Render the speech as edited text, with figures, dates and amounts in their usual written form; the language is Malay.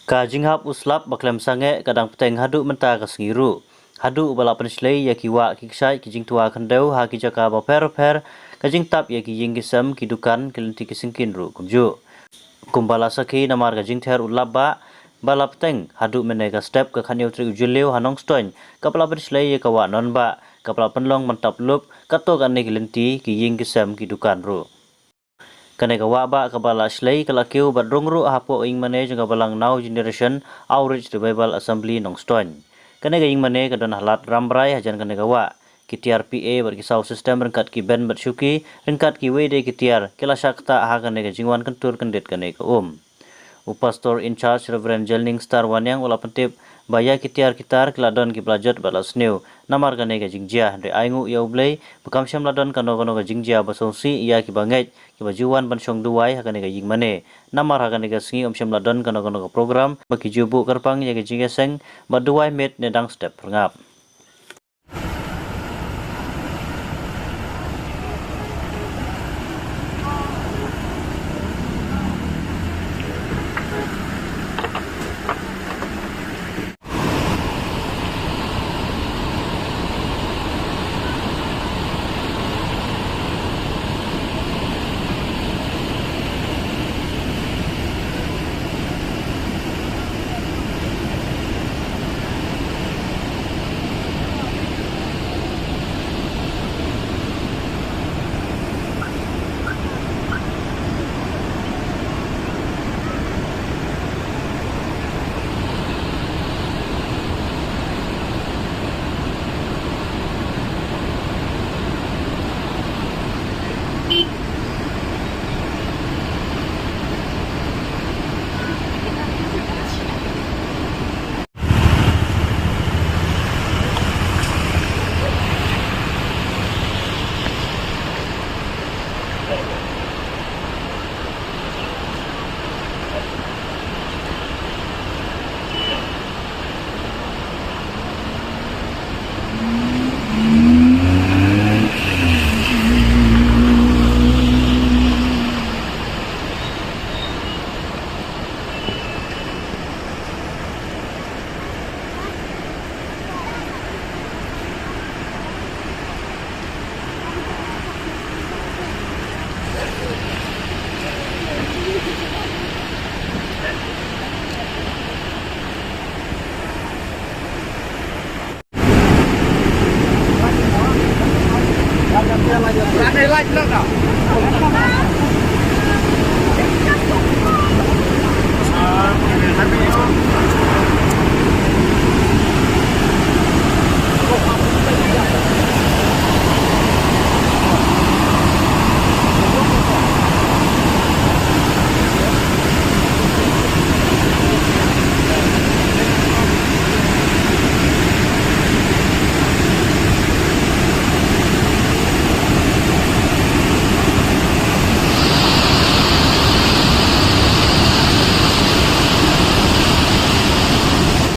Kajinghap uslap baklem sange kadang peteng hadu menta kasengiru. Hadu balapan slay ya kiwa kiksai kijing tua kandau ha kijaka baper kajing tap ya kijing kisam kidukan kelenti kisingkin ru kumju. Kumbala saki namar kajing ter ulaba balap peteng hadu menega step ke kanyau tri ujuleu hanong stoin kapalapan slay ya kawa nonba kapalapan long mentap lup katok ane kelenti kijing kisam kidukan ru. Kaneka waba kabala slay kalakiu badrungru hapo ing mane jeng balang now generation outreach revival assembly nongstoin. Kaneka ing mane kadon halat rambrai hajan kaneka wa kitiar PA berkisau sistem rengkat ki ben bersyuki rengkat ki wede kitiar kilasakta ha kaneka jingwan kentur kendet kaneka Upastor in charge Reverend Jelning Star Wanyang ula pentip baya kitiar kitar kiladon ki plajot balas new namar kaneka jingjia de aingu ya ublei bekam syam ladon kano ka jingjia basongsi ia ki bangai ki bajuan bansong duai ha kaneka jing mane namar ha kaneka singi syam ladon kano ka program baki jubu kerpang ya ki jingeseng baduai met nedang step ngap. Ada like